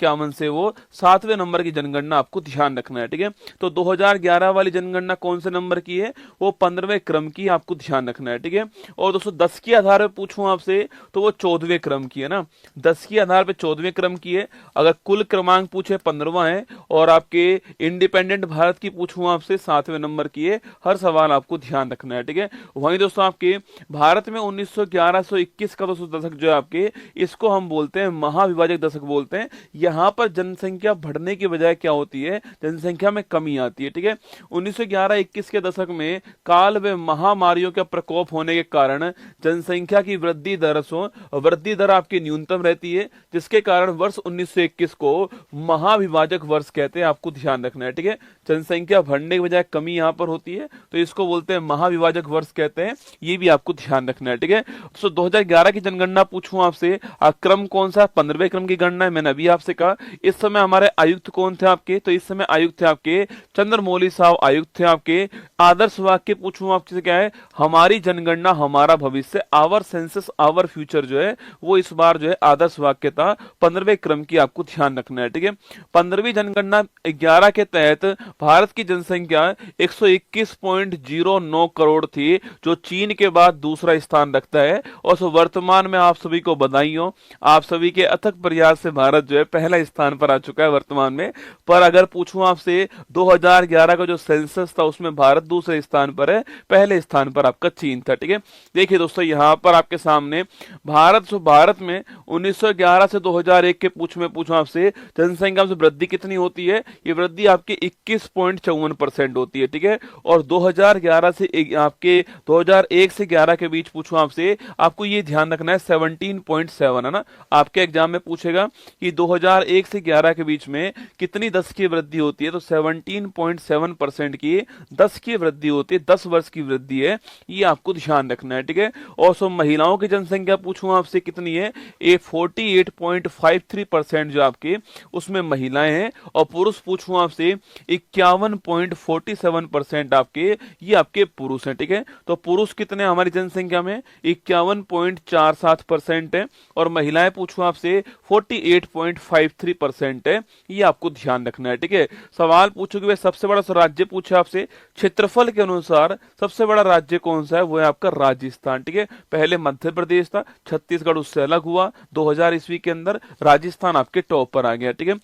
1951 से वो 7वें नंबर की जनगणना आपको ध्यान रखना है, ठीक है। तो 2011 वाली जनगणना कौन से नंबर की है, वो 15वें क्रम की आपको ध्यान रखना है, ठीक है। और दोस्तों 10 के आधार पर पूछूं आपसे तो वो 14वें क्रम की है ना, 10 के आधार पर 14वें क्रम की है। अगर कुल क्रमांक पूछे 15वां है, और आपके इंडिपेंडेंट भारत की पूछूं आपसे 7वें नंबर की है। हर सवाल आपको ध्यान रखना है, ठीक है। वहीं दोस्तों आपके भारत में 1911-21 का दोस्तों दशक जो है आपके, इसको हम बोलते हैं महाविभाजक दशक बोलते हैं। यहां पर जनसंख्या बढ़ने की बजाय क्या होती है, जनसंख्या में कमी आती है, ठीक है। 1911-21 के दशक में काल व महामारियों का प्रकोप होने के कारण जनसंख्या की वृद्धि दर आपकी न्यूनतम रहती है, जिसके कारण वर्ष 1921 को महाविभाजक वर्ष कहते हैं, आपको ध्यान रखना है, ठीक है। जनसंख्या बढ़ने की बजाय कमी यहां पर होती है, तो इसको बोलते हैं महाविभाजक वर्ष कहते हैं, ये भी आपको ध्यान रखना है, ठीक है। तो 2011 की जनगणना पूछूं आपसे, क्रम कौन सा, 15वें क्रम की गणना है, मैंने अभी आपसे कहा। इस समय हमारे आयुक्त कौन थे आपके, तो इस समय आयुक्त थे आपके चंद्रमौली साहब आयुक्त थे आपके। आदर्श वाक्य पूछूं आपसे क्या है, हमारी जनगणना हमारा भविष्य, आवर सेंसस आवर फ्यूचर जो है वो इस बार जो है आदर्श वाक्य था, 15वें क्रम की आपको ध्यान रखना है, ठीक है। 15वीं जनगणना 11 के तहत भारत की जनसंख्या 121.09 करोड़ थी, जो चीन के बाद दूसरा स्थान रखता है। और वर्तमान में आप सभी को बधाई हो, आप सभी के अथक प्रयास से भारत जो है पहला स्थान पर आ चुका है वर्तमान में। पर अगर पूछूं आपसे 2011 का जो सेंसस था उसमें भारत दूसरे स्थान पर है, पहले स्थान पर आपका चीन था, ठीक है। देखिए दोस्तों यहां पर आपके सामने भारत में 1911 से 2001 के पूछूं आपसे जनसंख्या में वृद्धि कितनी होती है, ये वृद्धि आपके 21.54% होती है, ठीक है। और 2011 से आपके 2001 से 11 के बीच पूछूं आपसे, आपको ये ध्यान रखना है 17.7 है ना, आपके एग्जाम में पूछेगा कि 2001 से 11 के बीच में कितनी 10 की वृद्धि होती है, तो 17.7% की 10 की वृद्धि होती है, 10 वर्ष की वृद्धि है, ये आपको ध्यान रखना है, ठीक है। और सो महिलाओं की जनसंख्या पूछूं आपसे कितनी है, ये 48.53% जो आपके उसमें महिलाएं हैं। और पुरुष पूछूं आपसे 51.47% आपके, ये आपके पुरुष हैं, ठीक है। तो पुरुष कितने हमारी जनसंख्या में, 51.47% है, और महिलाएं पूछूं आपसे 48.53% है, ये आपको ध्यान रखना है, ठीक है। सवाल पूछोगे भाई सबसे बड़ा राज्य पूछे आपसे, क्षेत्रफल के अनुसार सबसे बड़ा राज्य कौन सा है, वो है आपका राजस्थान, ठीक है। पहले मध्य प्रदेश था, छत्तीसगढ़ उससे अलग हुआ, 2000 ईस्वी के अंदर राजस्थान आपके टॉप पर आ गया, ठीक है।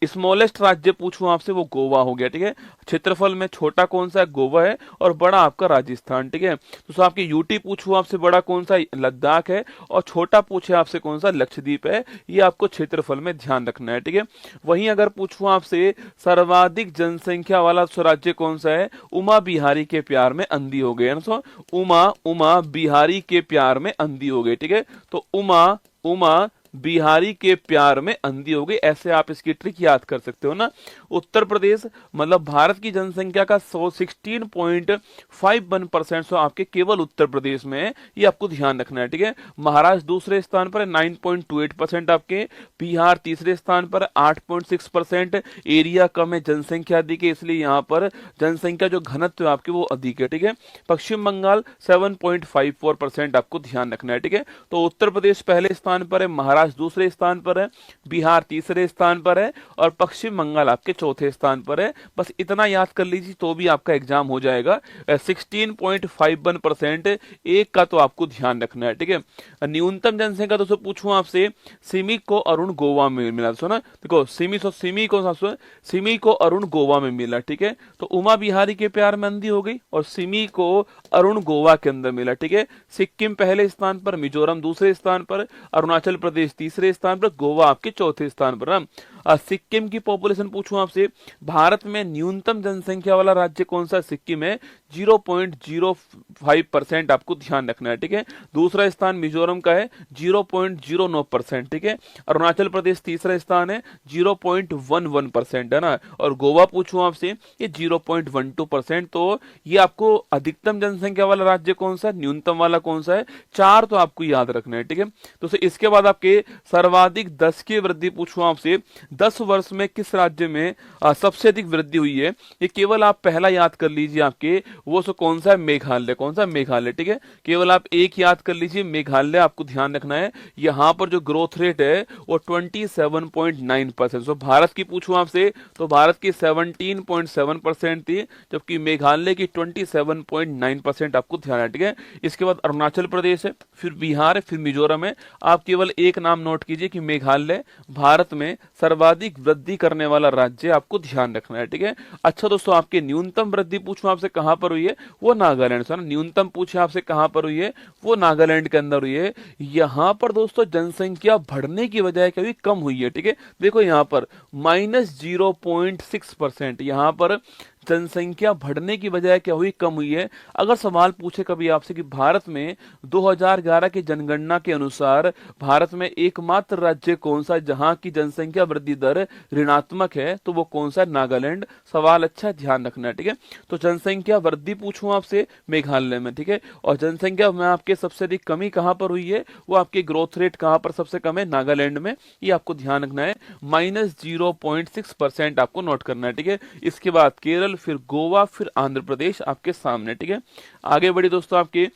स्मॉलेस्ट राज्य पूछूं आपसे, वो गोवा हो गया, ठीक है। क्षेत्रफल में छोटा कौन सा है, गोवा है, और बड़ा आपका राजस्थान, ठीक है। तो आपके यूटी पूछूं आपसे, बड़ा कौन सा, लद्दाख है, और छोटा पूछे आपसे कौन सा, लक्षद्वीप है, ये आपको क्षेत्रफल में ध्यान रखना है, ठीक है। वहीं अगर पूछूं आपसे सर्वाधिक जनसंख्या वाला राज्य कौन सा है, उमा बिहारी के प्यार में अंधी हो गए, उमा बिहारी के प्यार में अंधी हो गई, ठीक है। तो उमा बिहारी के प्यार में अंधी हो गई, ऐसे आप इसकी ट्रिक याद कर सकते हो ना। उत्तर प्रदेश मतलब भारत की जनसंख्या का 16.51% आपके केवल उत्तर प्रदेश में है, ये आपको ध्यान रखना है, ठीक है। महाराष्ट्र दूसरे स्थान पर 9.28% आपके, बिहार तीसरे स्थान पर 8.6%, एरिया कम है, जनसंख्या अधिक है, इसलिए यहाँ पर जनसंख्या जो घनत्व है आपके वो अधिक है, ठीक है। पश्चिम बंगाल 7.54% आपको ध्यान रखना है, ठीक है। तो उत्तर प्रदेश पहले स्थान पर है, महाराष्ट्र दूसरे स्थान पर है, बिहार तीसरे स्थान पर है, और पश्चिम बंगाल आपके चौथे स्थान पर है। बस इतना याद कर लीजिए तो भी आपका एग्जाम हो जाएगा। 16.51% एक का तो आपको ध्यान रखना है, ठीक है। न्यूनतम जनसंख्या दोस्तों पूछूं आपसे, सिमी को अरुण गोवा में मिला, सुना देखो, सिमी को अरुण गोवा में मिला, ठीक है। तो उमा बिहारी के प्यार में अंधी हो गई, और सिमी को अरुण गोवा के अंदर मिला, ठीक है। सिक्किम पहले स्थान पर, मिजोरम दूसरे स्थान पर, अरुणाचल प्रदेश तीसरे स्थान पर, गोवा आपके चौथे स्थान पर। सिक्किम की पॉपुलेशन पूछूं आपसे, भारत में न्यूनतम जनसंख्या वाला राज्य कौन सा, सिक्किम है, 0.05% आपको ध्यान रखना है, ठीक है। दूसरा स्थान मिजोरम का है 0.09%, ठीक है। अरुणाचल प्रदेश तीसरा स्थान है 0.11% है ना, और गोवा पूछूं आपसे ये 0.12%। तो ये आपको अधिकतम जनसंख्या वाला राज्य कौन सा, न्यूनतम वाला कौन सा है, चार तो आपको याद रखना है, ठीक है। तो इसके बाद आपके आपसे सर्वाधिक 10 की वृद्धि पूछूं आपसे 10 वर्ष में किस राज्य में सबसे अधिक वृद्धि हुई है, ये केवल आप पहला याद कर लीजिए आपके, वो सो कौन सा है, मेघालय। कौन सा, मेघालय। ठीक है, केवल आप एक याद कर लीजिए, मेघालय। आपको ध्यान रखना है यहाँ पर जो ग्रोथ रेट है वो 27.9%। सो भारत की पूछूं आपसे तो भारत की 17.7% थी, जबकि मेघालय की 27.9% आपको ध्यान है। ठीक है, इसके बाद अरुणाचल प्रदेश है, फिर बिहार है, फिर मिजोरम है। आप केवल एक नाम नोट कीजिए कि मेघालय भारत में सर्वाधिक वृद्धि करने वाला राज्य, आपको ध्यान रखना है। ठीक है, अच्छा दोस्तों, आपके न्यूनतम वृद्धि पूछूं आपसे कहां पर हुई है, वो नागालैंड से। न्यूनतम पूछे आपसे कहां पर हुई है, वो नागालैंड के अंदर हुई है। यहां पर दोस्तों जनसंख्या बढ़ने की बजाय कभी कम हुई है। ठीक है, देखो यहां पर -0.6%, यहां पर जनसंख्या बढ़ने की बजाय क्या हुई, कम हुई है। अगर सवाल पूछे कभी आपसे कि भारत में 2011 की जनगणना के अनुसार भारत में एकमात्र राज्य कौन सा जहां की जनसंख्या वृद्धि दर ऋणात्मक है, तो वो कौन सा है, नागालैंड। सवाल अच्छा ध्यान रखना है। ठीक है, तो जनसंख्या वृद्धि पूछूं आपसे मेघालय में। ठीक है, और जनसंख्या में आपके सबसे अधिक कमी कहां पर हुई है, वो आपके ग्रोथ रेट कहां पर सबसे कम है, नागालैंड में। ये आपको ध्यान रखना है, -0.6% आपको नोट करना है। ठीक है, इसके बाद केरल, फिर गोवा, फिर आंध्र प्रदेश आपके सामने। ठीक है, आगे बढ़ी दोस्तों, आपके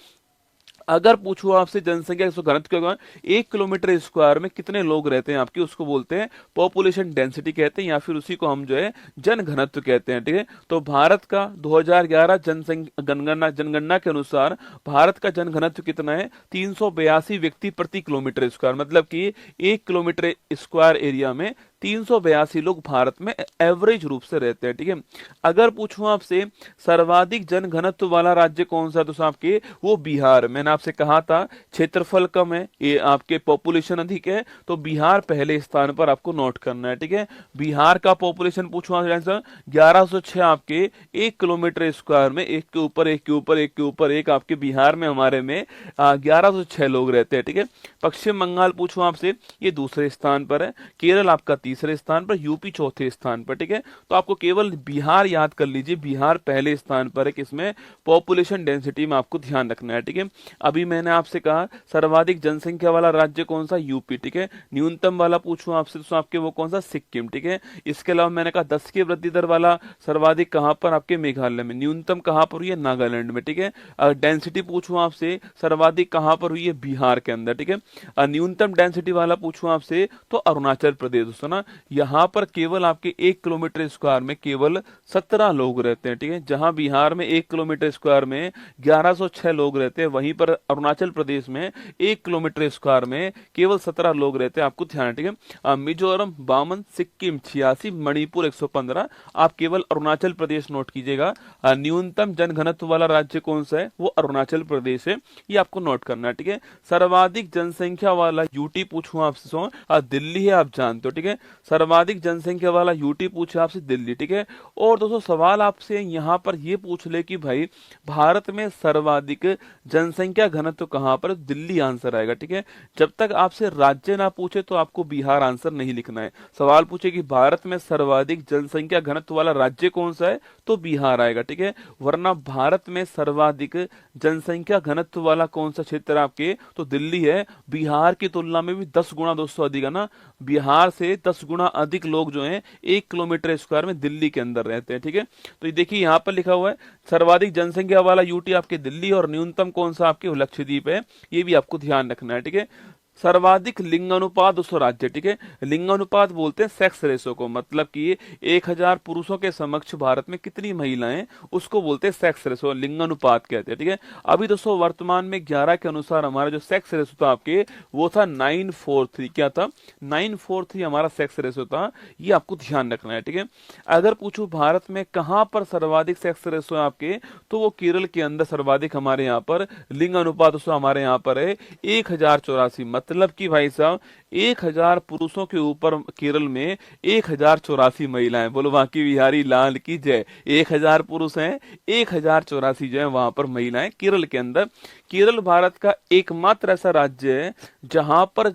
अगर पूछूं आपसे जनसंख्या घनत्व क्या होगा, 1 किलोमीटर स्क्वायर में कितने लोग रहते हैं आपके, उसको बोलते हैं पॉपुलेशन डेंसिटी कहते हैं, या फिर उसी को हम जो है जन घनत्व कहते हैं। ठीक है, तो भारत का 2011 जनगणना के अनुसार भारत का जन घनत्व कितना है, 382 व्यक्ति प्रति किलोमीटर स्क्वायर। मतलब कि 1 किलोमीटर स्क्वायर एरिया में 382 लोग भारत में एवरेज रूप से रहते हैं। ठीक है, अगर पूछूं आपसे सर्वाधिक जन घनत्व वाला राज्य कौन सा, तो आपके वो बिहार। मैंने आपसे कहा था क्षेत्रफल कम है, ये आपके पॉपुलेशन अधिक है, तो बिहार पहले स्थान पर आपको नोट करना है। ठीक है, बिहार का पॉपुलेशन पूछूं आंसर 1106 आपके 1 किलोमीटर स्क्वायर में, एक के ऊपर एक के ऊपर एक के ऊपर एक आपके बिहार में हमारे में 1106 लोग रहते हैं। ठीक है, पश्चिम बंगाल पूछूं आपसे, ये दूसरे स्थान पर है, केरल आपका तीसरे स्थान पर, यूपी चौथे स्थान पर। ठीक है, तो आपको केवल बिहार याद कर लीजिए, बिहार पहले स्थान पर है, किसमें, पॉपुलेशन डेंसिटी में आपको ध्यान रखना है। ठीक है, अभी मैंने आपसे कहा सर्वाधिक जनसंख्या वाला राज्य कौन सा, यूपी। ठीक है, न्यूनतम वाला पूछूं आपसे तो आपके वो कौन सा, सिक्किम। ठीक है, इसके अलावा मैंने कहा 10 की वृद्धि दर वाला सर्वाधिक कहां पर, आपके मेघालय में। न्यूनतम कहां पर हुई है, नागालैंड में। ठीक है, डेंसिटी पूछूं आपसे सर्वाधिक कहां पर हुई है, बिहार के अंदर। ठीक है, न्यूनतम डेंसिटी वाला पूछूं आपसे तो अरुणाचल प्रदेश दोस्तों ना, यहाँ पर केवल आपके 1 किलोमीटर स्क्वायर में केवल 17 लोग रहते हैं। ठीक है, जहां बिहार में 1 किलोमीटर स्क्वायर में 1106 लोग रहते हैं, वहीं पर अरुणाचल प्रदेश में 1 किलोमीटर स्क्वायर में केवल 17 लोग रहते हैं, आपको ध्यान है। ठीक है, मिजोरम 52, सिक्किम 86, मणिपुर 115, आप केवल अरुणाचल प्रदेश नोट कीजिएगा। न्यूनतम जनघनत्व वाला राज्य कौन सा है, वो अरुणाचल प्रदेश है, ये आपको नोट करना है। ठीक है, सर्वाधिक जनसंख्या वाला यूटी पूछूं आपसे दिल्ली है, आप जानते हो। ठीक है, सर्वाधिक जनसंख्या वाला यूटी पूछे आपसे, दिल्ली। ठीक है, और दोस्तों सवाल आपसे यहां पर ये पूछ ले कि भाई भारत में सर्वाधिक जनसंख्या घनत्व कहां पर, दिल्ली आंसर आएगा। ठीक है, जब तक आपसे राज्य ना पूछे तो आपको बिहार आंसर नहीं लिखना है। सवाल पूछे कि भारत में सर्वाधिक जनसंख्या घनत्व वाला राज्य कौन सा है, तो बिहार आएगा। ठीक है, वरना भारत में सर्वाधिक जनसंख्या घनत्व वाला कौन सा क्षेत्र आपके, तो दिल्ली है। बिहार की तुलना में भी 10 गुना दोस्तों अधिक है ना, बिहार से 10 गुना अधिक लोग जो हैं 1 किलोमीटर स्क्वायर में दिल्ली के अंदर रहते हैं। ठीक है, तो ये देखिए यहाँ पर लिखा हुआ है सर्वाधिक जनसंख्या वाला यूटी आपके दिल्ली, और न्यूनतम कौन सा आपके लक्षद्वीप है, ये भी आपको ध्यान रखना है। ठीक है, सर्वाधिक लिंगानुपात दोस्तों राज्य। ठीक है, लिंगानुपात बोलते हैं सेक्स रेशो को, मतलब कि 1000 पुरुषों के समक्ष भारत में कितनी महिलाएं, उसको बोलते हैं सेक्स रेशो, लिंगानुपात कहते हैं। ठीक है, अभी दोस्तों वर्तमान में 11 के अनुसार हमारा जो सेक्स रेशो था आपके, वो था 943। क्या था, 943 हमारा सेक्स रेशो था, ये आपको ध्यान रखना है। ठीक है, अगर पूछूं भारत में कहां पर सर्वाधिक सेक्स रेशो है आपके, तो वो केरल के अंदर सर्वाधिक हमारे यहाँ पर लिंगानुपात दोस्तों हमारे यहाँ पर है 1084। मतलब कि भाई साहब 1000 पुरुषों के ऊपर केरल में 1084 महिलाएं। बोलो बाकी बिहारी लाल की जय। 1000 पुरुष हैं, 1084 जो है वहां पर महिलाएं केरल के अंदर। केरल भारत का एकमात्र ऐसा राज्य है जहां पर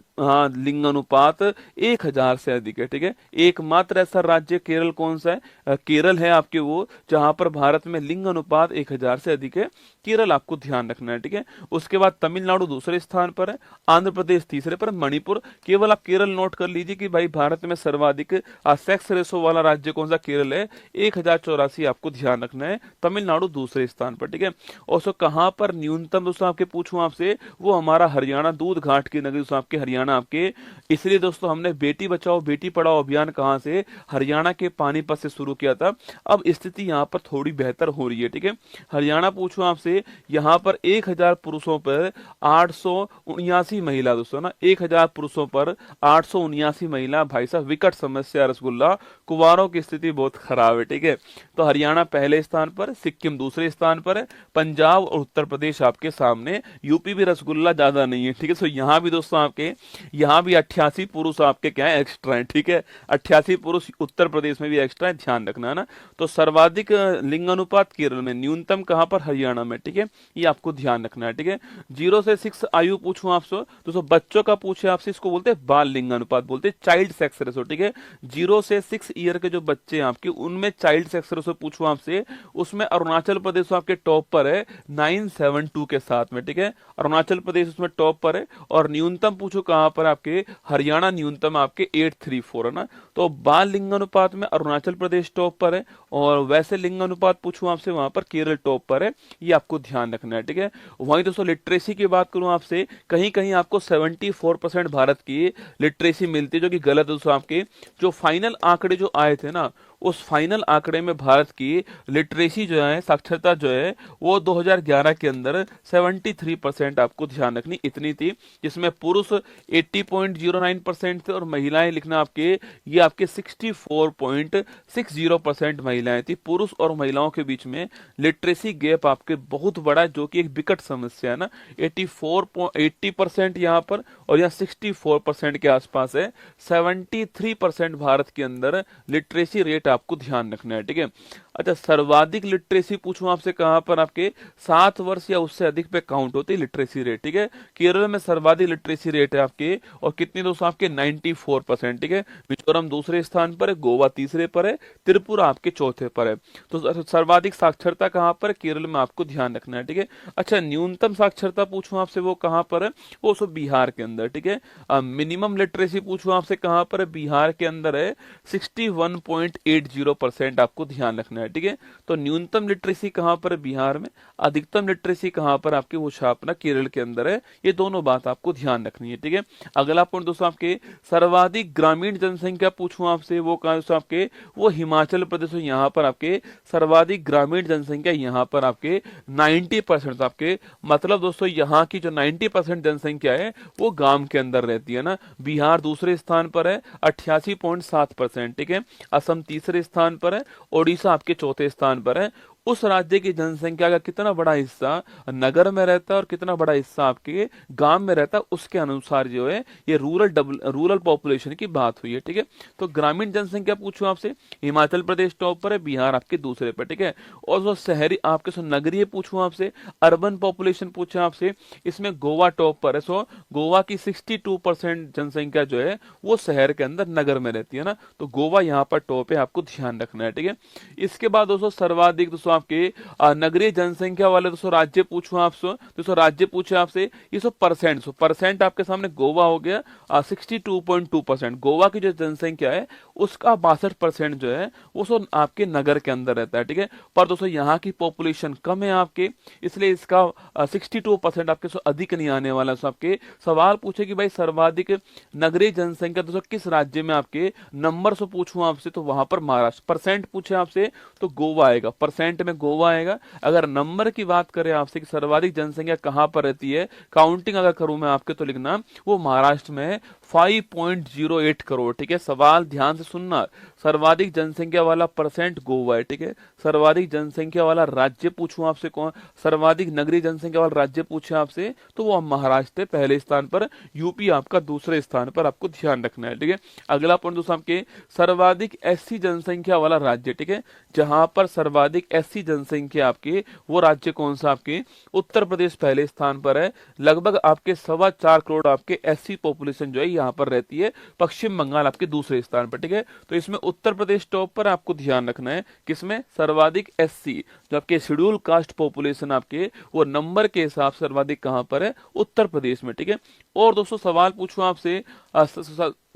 लिंग अनुपात 1000 से अधिक है। ठीक है, एकमात्र ऐसा राज्य केरल कौन सा है? केरल है आपके वो, जहां पर भारत में लिंग अनुपात 1000 से अधिक है। केरल आपको ध्यान रखना है। ठीक है, उसके बाद तमिलनाडु दूसरे स्थान पर है, आंध्र प्रदेश तीसरे पर, मणिपुर। केवल आप केरल नोट कर लीजिए कि भाई भारत में सर्वाधिक सेक्स रेशो वाला राज्य कौन सा? केरल है, 1084 आपको ध्यान रखना है। तमिलनाडु दूसरे स्थान पर। ठीक है, और सो कहां पर न्यूनतम दोस्तों आपके पूछूं आपसे, वो हमारा हरियाणा, दूध घाट की नगरी दोस्तों आपके हरियाणा आपके। इसलिए दोस्तों हमने बेटी बचाओ बेटी पढ़ाओ अभियान कहां से? हरियाणा के पानीपत से शुरू किया था। अब स्थिति यहाँ पर थोड़ी बेहतर हो रही है। ठीक है, हरियाणा पूछूं आपसे, यहाँ पर 1000 पुरुषों पर 879 महिला दोस्तों ना, 1000 पुरुषों पर 879 महिला। भाई साहब विकट समस्या रसगुल्ला, कुंवारों की स्थिति बहुत खराब है। ठीक है, तो हरियाणा पहले स्थान पर, सिक्किम दूसरे स्थान पर है, पंजाब और उत्तर प्रदेश आपके सामने, यूपी भी रसगुल्ला ज्यादा नहीं है। ठीक है, तो यहाँ भी दोस्तों आपके, यहाँ भी 88 पुरुष आपके क्या है? एक्स्ट्रा है। ठीक है, 88 पुरुष उत्तर प्रदेश में भी एक्स्ट्रा है, ध्यान रखना है ना। तो सर्वाधिक लिंग अनुपात केरल में, न्यूनतम कहां पर? हरियाणा में। ठीक है, ये आपको ध्यान रखना है। ठीक है, 0 से 6 आयु पूछूं आपसे, तो बच्चों का पूछे आपसे, इसको बोलते हैं बाल लिंग अनुपात, बोलते हैं चाइल्ड सेक्स रेशो। ठीक है, 0 से 6 ईयर के जो बच्चे हैं आपके, उनमें चाइल्ड सेक्स रेशो पूछूं आपसे, उसमें अरुणाचल प्रदेश आपके टॉप पर है 972 के साथ में। ठीक है, अरुणाचल प्रदेश उसमें टॉप पर है। और न्यूनतम पूछो कहां पर? आपके हरियाणा न्यूनतम आपके 834 है ना। तो बाल लिंग अनुपात में अरुणाचल प्रदेश टॉप पर है, और वैसे लिंग अनुपात पूछूं आपसे, वहां पर केरल टॉप पर है। ये आपको ध्यान रखना है। ठीक है, वहीं दोस्तों लिटरेसी की बात करूं आपसे, कहीं कहीं आपको 74% भारत की लिटरेसी मिलती है, जो कि गलत है दोस्तों। आपके जो फाइनल आंकड़े जो आए थे ना, उस फाइनल आंकड़े में भारत की लिटरेसी जो है, साक्षरता जो है, वो 2011 के अंदर 73% आपको ध्यान रखनी इतनी थी, जिसमें पुरुष 80.09% थे और महिलाएं लिखना आपके, ये आपके 64.60% महिलाएं थी। पुरुष और महिलाओं के बीच में लिटरेसी गैप आपके बहुत बड़ा है, जो कि एक विकट समस्या है ना। 80% यहाँ पर और यहाँ 64% के आसपास है। 73% भारत के अंदर लिटरेसी रेट आपको ध्यान रखना है। ठीक है, अच्छा सर्वाधिक लिटरेसी पूछूं आपसे कहां पर? आपके 7 वर्ष या उससे अधिक पे काउंट होती है लिटरेसी रेट। ठीक है, केरल में सर्वाधिक लिटरेसी रेट है आपके, और कितनी दोस्तों? आपके 94%। ठीक है, मिजोरम दूसरे स्थान पर है, गोवा तीसरे पर है, त्रिपुरा आपके चौथे पर है। तो सर्वाधिक साक्षरता कहां पर? केरल में आपको ध्यान रखना है। ठीक है, अच्छा न्यूनतम साक्षरता पूछूं आपसे, वो कहां पर है? वो सब बिहार के अंदर। ठीक है, मिनिमम लिटरेसी पूछूं आपसे कहां पर है? बिहार के अंदर है, 61.80% आपको ध्यान रखना है। ठीक है, तो न्यूनतम लिटरेसी कहां पर है? बिहार में। अधिकतम लिटरेसी कहां पर? आपके वो छापना केरल के अंदर है। ये दोनों बात आपको ध्यान रखनी है। ठीक है, अगला पॉइंट दोस्तों आपके, सर्वाधिक ग्रामीण जनसंख्या पूछूं आपसे, वो कहां दोस्तों आपके? वो हिमाचल प्रदेश। यहाँ पर आपके सर्वाधिक ग्रामीण जनसंख्या, यहाँ पर आपके 90% आपके, मतलब दोस्तों यहाँ की जो 90% जनसंख्या है वो गांव के अंदर रहती है ना। बिहार दूसरे स्थान पर है 88.7%। ठीक है, असम तीसरे स्थान पर है, ओडिशा आपके चौथे स्थान पर है। उस राज्य की जनसंख्या का कितना बड़ा हिस्सा नगर में रहता है और कितना बड़ा हिस्सा आपके गांव में रहता है, उसके अनुसार जो है ये रूरल पॉपुलेशन की बात हुई है। ठीक है, तो ग्रामीण जनसंख्या पूछूं आपसे, हिमाचल प्रदेश टॉप पर है, बिहार आपके दूसरे पर। ठीक है, और जो शहरी आपके सो नगरीय पूछूं आपसे, अर्बन पॉपुलेशन पूछा आपसे, इसमें गोवा टॉप पर है। सो गोवा की 62% जनसंख्या जो है वो शहर के अंदर नगर में रहती है ना, तो गोवा यहाँ पर टॉप है, आपको ध्यान रखना है। ठीक है, इसके बाद दोस्तों सर्वाधिक दोस्तों आपके नगरीय जनसंख्या वाले दोस्तों राज्य पूछूं आपसे, दोस्तों राज्य पूछे आपसे, ये सो परसेंट आपके सामने गोवा हो गया 62.2%। गोवा की जो जनसंख्या है उसका 62% जो है वो सो आपके नगर के अंदर रहता है। ठीक है, पर दोस्तों यहाँ की पॉपुलेशन कम है आपके, इसलिए इसका 62% आपके सो अधिक नहीं आने वाला। सो आपके सवाल पूछे कि भाई सर्वाधिक नगरीय जनसंख्या दोस्तों किस राज्य में? आपके नंबर से पूछूं आपसे तो वहां पर महाराष्ट्र। परसेंट पूछे आपसे तो गोवा आएगा, परसेंट में गोवा आएगा। अगर नंबर की बात करें आपसे कि सर्वाधिक जनसंख्या कहां पर रहती है, काउंटिंग अगर करूं मैं आपके, तो लिखना वो महाराष्ट्र में है 5.08 करोड़। ठीक है, सवाल ध्यान से सुनना। सर्वाधिक जनसंख्या वाला परसेंट गोवा है। ठीक है, सर्वाधिक जनसंख्या वाला राज्य पूछूं आपसे कौन, सर्वाधिक नगरीय जनसंख्या वाला राज्य पूछे आपसे तो वो महाराष्ट्र है पहले स्थान पर, यूपी आपका दूसरे स्थान पर, आपको ध्यान रखना है। ठीक है, अगला पॉइंट दोस्तों आपके सर्वाधिक एससी जनसंख्या वाला राज्य। ठीक है, जहां पर सर्वाधिक एससी जनसंख्या आपके, वो राज्य कौन सा आपके, उत्तर प्रदेश पहले स्थान पर है। लगभग आपके 4.25 करोड़ आपके एससी पॉपुलेशन जो है यहाँ पर रहती है। पश्चिम बंगाल आपके दूसरे स्थान पर। ठीक है, तो इसमें उत्तर प्रदेश टॉप पर, आपको ध्यान रखना है किसमें, सर्वाधिक एससी जो आपके शेड्यूल कास्ट पॉपुलेशन आपके, वो नंबर के हिसाब से सर्वाधिक कहां पर है, उत्तर प्रदेश में। ठीक है, और दोस्तों सवाल पूछूं आपसे,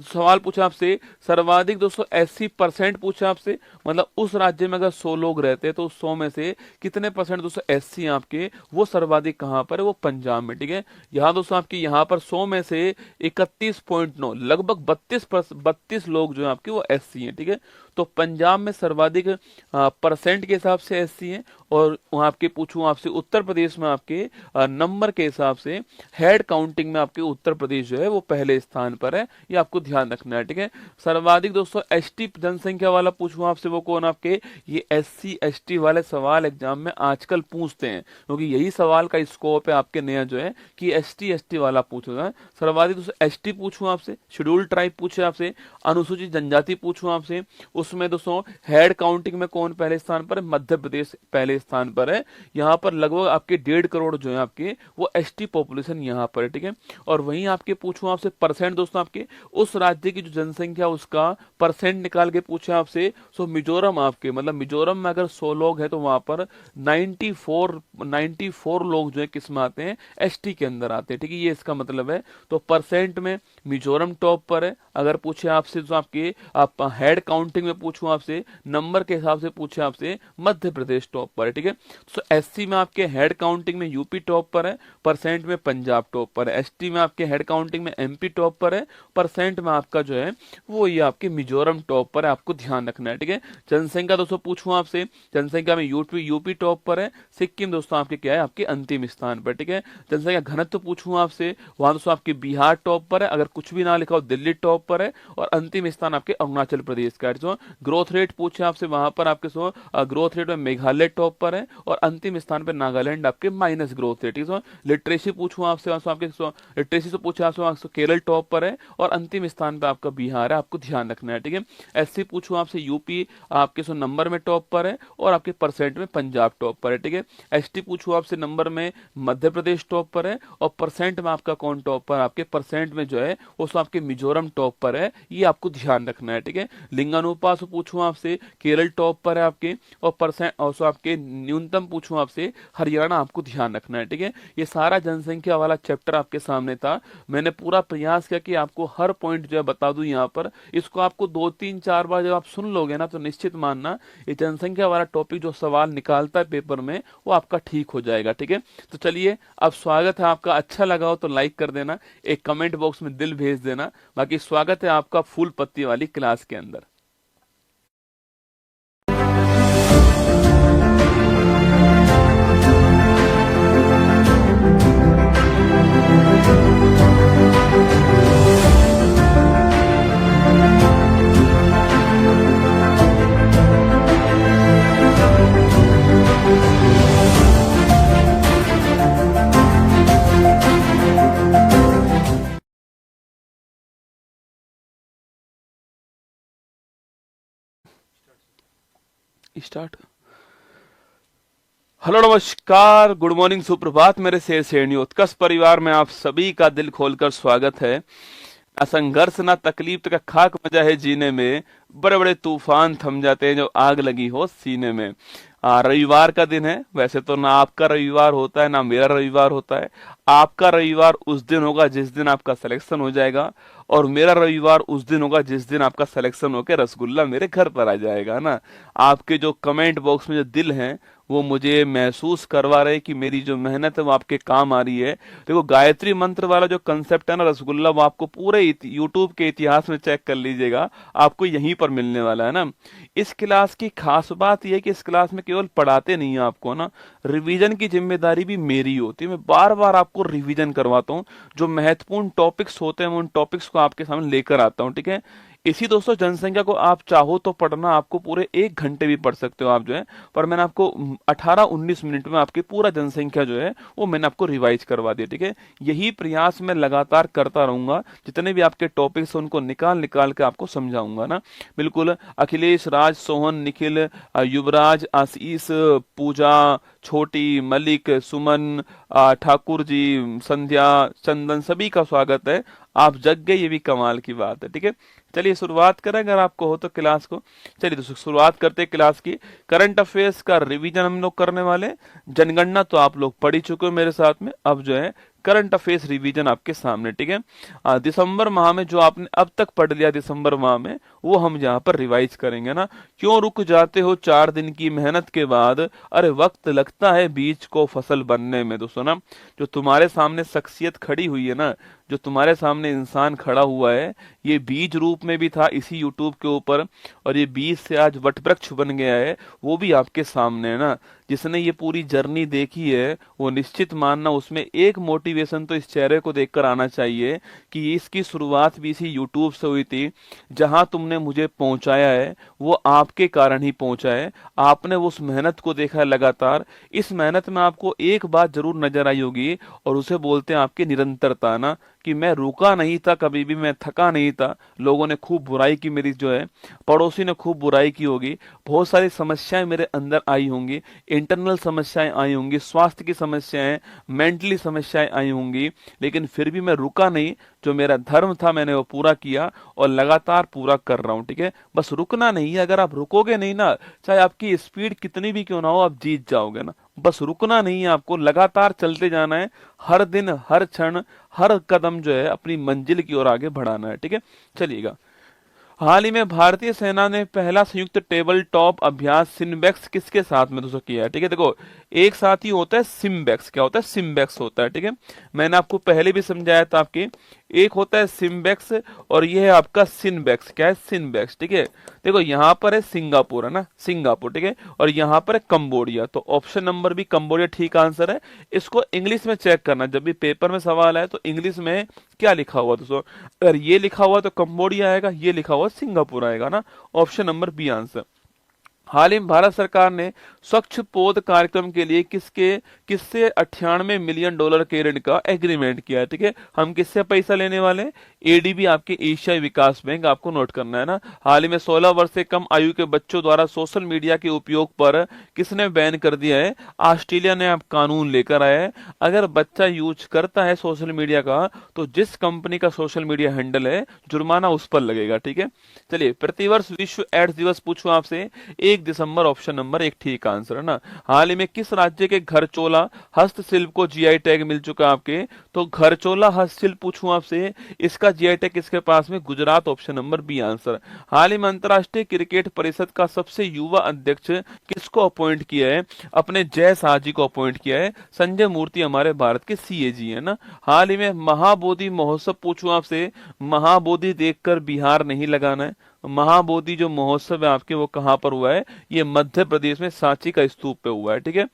सवाल पूछा आपसे सर्वाधिक दोस्तों 80% पूछा आपसे, मतलब उस राज्य में अगर 100 लोग रहते हैं तो 100 में से कितने परसेंट दोस्तों एससी आपके, वो सर्वाधिक कहां पर है, वो पंजाब में। ठीक है, यहाँ दोस्तों आपके यहाँ पर 100 में से 31.9 लगभग 32 लोग जो है आपके वो एससी हैं। ठीक है, तो पंजाब में सर्वाधिक परसेंट के हिसाब से एससी हैं, और वहां आपके पूछूं आपसे उत्तर प्रदेश में आपके नंबर के हिसाब से हेड काउंटिंग में आपके उत्तर प्रदेश जो है वो पहले स्थान पर है, ये आपको ध्यान रखना है। ठीक है, सर्वाधिक दोस्तों एसटी जनसंख्या वाला पूछूं आपसे वो कौन आपके, ये एससी एसटी वाले सवाल एग्जाम में आजकल पूछते हैं, क्योंकि यही सवाल का स्कोप है आपके नया जो है कि एसटी एसटी वाला पूछेगा। सर्वाधिक दोस्तों एसटी पूछूं आपसे, शेड्यूल्ड ट्राइब पूछे आपसे, अनुसूचित जनजाति पूछूं आपसे, उसमें दोस्तों हेड काउंटिंग में कौन पहले स्थान पर है, मध्य प्रदेश पहले स्थान पर है। यहाँ पर लगभग आपके 1.5 करोड़ जो है आपके वो एसटी पॉपुलेशन यहाँ पर है। ठीक है, और वहीं आपके पूछूं आपसे परसेंट दोस्तों आपके उस राज्य की जो जनसंख्या उसका परसेंट निकाल के पूछे आपसे, सो मिजोरम आपके, मतलब मिजोरम में अगर 100 लोग हैं तो वहां पर 94 लोग जो है किस में आते हैं, एसटी के अंदर आते हैं। ठीक है, ये इसका मतलब है। तो परसेंट में मिजोरम टॉप पर है। अगर पूछे आपसे जो आपके आप हेड काउंटिंग में पूछूं आपसे, नंबर के हिसाब से पूछे आपसे, मध्य प्रदेश टॉप पर है। ठीक है, तो एससी में आपके हेड काउंटिंग में यूपी टॉप पर है, परसेंट में पंजाब टॉप पर है। एसटी में आपके हेड काउंटिंग में एमपी टॉप पर है, परसेंट में आपका जो है वो ये आपके मिजोरम टॉप पर है, आपको ध्यान रखना है। ठीक है, जनसंख्या दोस्तों पूछूं आपसे, जनसंख्या में यूपी टॉप पर है, सिक्किम दोस्तों आपके क्या है, आपके अंतिम स्थान पर। ठीक है, जनसंख्या घनत्व पूछूं आपसे, वहां दोस्तों आपके बिहार टॉप पर है, अगर कुछ भी ना लिखा हो दिल्ली टॉप पर है, और अंतिम स्थान आपके अरुणाचल प्रदेश का है। जो ग्रोथ रेट पूछे आपसे, वहां पर आपके ग्रोथ रेट में मेघालय टॉप पर है, और अंतिम स्थान पर नागालैंड आपके माइनस ग्रोथ रेट। लिटरेसी पूछूं आपसे, आपके लिटरेसी से पूछे आपसे केरल टॉप पर है, और अंतिम स्थान पर आपका बिहार है, आपको ध्यान रखना है। ठीक है, एससी पूछूं आपसे, यूपी आपके नंबर में टॉप पर है, और आपके परसेंट में पंजाब टॉप पर है। ठीक है, एसटी पूछूं आपसे, नंबर में मध्य प्रदेश टॉप पर है, और परसेंट में आपका कौन टॉप पर, आपके परसेंट में जो है वो आपके मिजोरम टॉप पर है, ये आपको ध्यान रखना है। ठीक है, लिंगानुपात पूछूं आपसे, केरल टॉप पर है आपके, और परसेंट और आपके न्यूनतम पूछूं आपसे, हरियाणा, आपको ध्यान रखना है। ठीक है, ये सारा जनसंख्या वाला चैप्टर आपके सामने था। मैंने पूरा प्रयास किया कि आपको हर पॉइंट जो है बता दूं यहाँ पर। इसको आपको 2-3-4 बार जब आप सुन लोगे ना, तो निश्चित मानना ये जनसंख्या वाला टॉपिक जो सवाल निकालता है पेपर में, वो आपका ठीक हो जाएगा। ठीक है, तो चलिए अब स्वागत है आपका। अच्छा लगा हो तो लाइक कर देना, एक कमेंट बॉक्स में दिल भेज देना। बाकी स्वागत है आपका फूल पत्ती वाली क्लास के अंदर। स्टार्ट। हेलो, नमस्कार, गुड मॉर्निंग, सुप्रभात मेरे शेर शेरनी उत्कर्ष परिवार में आप सभी का दिल खोलकर स्वागत है। ना संघर्ष ना तकलीफ का खाक मजा है जीने में, बड़े बड़े तूफान थम जाते हैं जो आग लगी हो सीने में। रविवार का दिन है। वैसे तो ना आपका रविवार होता है ना मेरा रविवार होता है। आपका रविवार उस दिन होगा जिस दिन आपका सिलेक्शन हो जाएगा, और मेरा रविवार उस दिन होगा जिस दिन आपका सिलेक्शन होकर रसगुल्ला मेरे घर पर आ जाएगा ना। आपके जो कमेंट बॉक्स में जो दिल हैं वो मुझे महसूस करवा रहे कि मेरी जो मेहनत है वो आपके काम आ रही है। देखो गायत्री मंत्र वाला जो कंसेप्ट है ना रसगुल्ला, वो आपको पूरे यूट्यूब के इतिहास में चेक कर लीजिएगा, आपको यहीं पर मिलने वाला है ना। इस क्लास की खास बात यह है कि इस क्लास में केवल पढ़ाते नहीं है आपको ना, रिवीजन की जिम्मेदारी भी मेरी होती है। मैं बार बार आपको रिवीजन करवाता हूँ, जो महत्वपूर्ण टॉपिक्स होते हैं मैं उन टॉपिक्स को आपके सामने लेकर आता हूँ, ठीक है। इसी दोस्तों जनसंख्या को आप चाहो तो पढ़ना आपको पूरे 1 घंटे भी पढ़ सकते हो आप जो है, पर मैंने आपको 18-19 मिनट में आपकी पूरा जनसंख्या जो है वो मैंने आपको रिवाइज करवा दिया, ठीक है। यही प्रयास मैं लगातार करता रहूंगा, जितने भी आपके टॉपिक्स उनको निकाल निकाल के आपको समझाऊंगा ना। बिल्कुल अखिलेश, राज, सोहन, निखिल, युवराज, आशीष, पूजा, छोटी, मलिक, सुमन, ठाकुर जी, संध्या, चंदन, सभी का स्वागत है। आप जग गए, ये भी कमाल की बात है, ठीक है। चलिए शुरुआत करें अगर आपको हो तो क्लास को। चलिए दोस्तों शुरुआत करते हैं क्लास की। करंट अफेयर्स का रिवीजन हम लोग करने वाले। जनगणना तो आप लोग पढ़ ही चुके हो मेरे साथ में, अब जो है करंट अफेयर्स रिवीजन आपके सामने, ठीक है। दिसंबर माह में जो आपने अब तक पढ़ लिया दिसंबर माह में, वो हम यहाँ पर रिवाइज करेंगे ना। क्यों रुक जाते हो 4 दिन की मेहनत के बाद, अरे वक्त लगता है बीज को फसल बनने में। दोस्तों ना, जो तुम्हारे सामने शख्सियत खड़ी हुई है ना, जो तुम्हारे सामने इंसान खड़ा हुआ है, ये बीज रूप में भी था इसी यूट्यूब के ऊपर, और ये बीज से आज वटवृक्ष बन गया है, वो भी आपके सामने है ना। जिसने ये पूरी जर्नी देखी है वो निश्चित मानना उसमें एक मोटिवेशन तो इस चेहरे को देखकर आना चाहिए कि इसकी शुरुआत भी इसी यूट्यूब से हुई थी। जहां तुमने मुझे पहुंचाया है वो आपके कारण ही पहुंचा है। आपने उस मेहनत को देखा है लगातार। इस मेहनत में आपको एक बात जरूर नजर आई होगी, और उसे बोलते हैं आपकी निरंतरता ना, कि मैं रुका नहीं था कभी भी, मैं थका नहीं था। लोगों ने खूब बुराई की मेरी जो है, पड़ोसी ने खूब बुराई की होगी, बहुत सारी समस्याएं मेरे अंदर आई होंगी, इंटरनल समस्याएं आई होंगी, स्वास्थ्य की समस्याएं, मेंटली समस्याएं आई होंगी, लेकिन फिर भी मैं रुका नहीं। जो मेरा धर्म था मैंने वो पूरा किया और लगातार पूरा कर रहा हूं, ठीक है। बस रुकना नहीं है, अगर आप रुकोगे नहीं ना, चाहे आपकी स्पीड कितनी भी क्यों ना हो, आप जीत जाओगे ना। बस रुकना नहीं है, आपको लगातार चलते जाना है, हर दिन, हर क्षण, हर कदम जो है अपनी मंजिल की ओर आगे बढ़ाना है, ठीक है। चलिएगा, हाल ही में भारतीय सेना ने पहला संयुक्त टेबल टॉप अभ्यास सिम्बेक्स किसके साथ में दोस्तों किया है, ठीक है। देखो एक साथ ही होता है सिम्बेक्स, क्या होता है, सिम्बेक्स होता है, ठीक है। मैंने आपको पहले भी समझाया था आपके, एक होता है सिम्बेक्स और ये है आपका सिनबेक्स। क्या है, सिनबेक्स, ठीक है। देखो यहाँ पर है सिंगापुर, है ना, सिंगापुर, ठीक है, और यहाँ पर है कंबोडिया। तो ऑप्शन नंबर बी कंबोडिया ठीक आंसर है। इसको इंग्लिश में चेक करना, जब भी पेपर में सवाल आए तो इंग्लिश में क्या लिखा हुआ दोस्तों। अगर ये लिखा हुआ तो कंबोडिया आएगा, ये लिखा हुआ सिंगापुर आएगा ना। Option number B answer. हाल ही में भारत सरकार ने स्वच्छ पौध कार्यक्रम के लिए किससे 98 मिलियन डॉलर के ऋण का एग्रीमेंट किया है, ठीक है। हम किससे पैसा लेने वाले हैं, एडीबी, आपके एशियाई विकास बैंक, आपको नोट करना है ना। हाल ही में 16 वर्ष से कम आयु के बच्चों द्वारा सोशल मीडिया के उपयोग पर किसने बैन कर दिया है, ऑस्ट्रेलिया ने आप कानून लेकर आया है। अगर बच्चा यूज करता है सोशल मीडिया का, तो जिस कंपनी का सोशल मीडिया हैंडल है, जुर्माना उस पर लगेगा, ठीक है। चलिए, प्रतिवर्ष विश्व एड्स दिवस पूछूं आपसे, 1 दिसंबर, ऑप्शन नंबर 1 ठीक आंसर है ना। हाल ही में किस राज्य के घरचोला हस्तशिल्प को जीआई टैग मिल चुका आपके, तो घरचोला हस्तशिल्प पूछूं आपसे, इसका जीआई टैग किसके पास में, Gujarat, option number B answer. हाल ही में अंतरराष्ट्रीय क्रिकेट परिषद का सबसे युवा अध्यक्ष किसको अपॉइंट किया है, अपने जय शाह जी को अपॉइंट किया है। संजय मूर्ति हमारे भारत के सीएजी है ना। हाल ही में महाबोधि महोत्सव पूछूं आपसे, महाबोधि देखकर बिहार नहीं लगाना है। महाबोधि जो महोत्सव है आपके वो कहां पर हुआ है, ये मध्य प्रदेश में सांची का स्तूप पे हुआ है, ठीक है।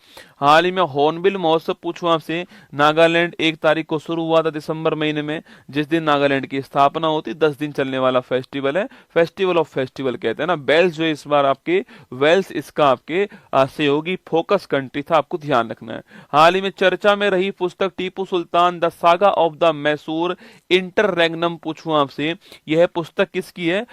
हाल ही में हॉर्नबिल महोत्सव पूछूं आपसे, नागालैंड 1 तारीख को शुरू हुआ था दिसंबर महीने में, जिस दिन नागालैंड की स्थापना होती, 10 दिन चलने वाला फेस्टिवल है, फेस्टिवल ऑफ फेस्टिवल कहते हैं ना। बेल्स जो इस बार आपके, वेल्स इसका आपके सहयोगी फोकस कंट्री था, आपको ध्यान रखना है। हाल ही में चर्चा में रही पुस्तक Tipu Sultan the saga of the Mysore interregnum पूछूं आपसे, यह पुस्तक किसकी है,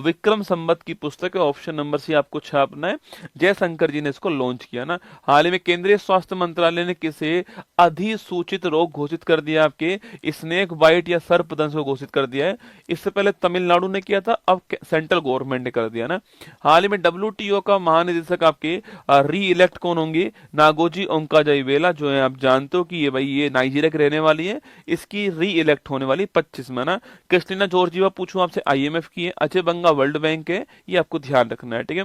विक्रम संवत की पुस्तक है, ऑप्शन नंबर सी आपको छापना है। जयशंकर जी ने इसको लॉन्च किया ना। हाल ही में केंद्रीय स्वास्थ्य मंत्रालय ने किसे अधिसूचित रोग घोषित कर दिया, आपके स्नेक बाइट या सर्पदंश को घोषित कर दिया है। इससे पहले तमिलनाडु ने किया था, अब सेंट्रल गवर्नमेंट ने कर दिया ना। हाल ही में डब्ल्यूटीओ का महानिदेशक आपके री इलेक्ट कौन होंगे, नागोजी ओंकाजाइवेला, जो है आप जानते हो कि ये भाई ये नाइजीरिया की रहने वाली है, इसकी री इलेक्ट होने वाली 25 में ना। क्रिस्टिना जॉर्जिवा पूछूं आपसे, आईएमएफ की है। अजय बंगा वर्ल्ड बैंक है, ये आपको ध्यान रखना है, ठीक है।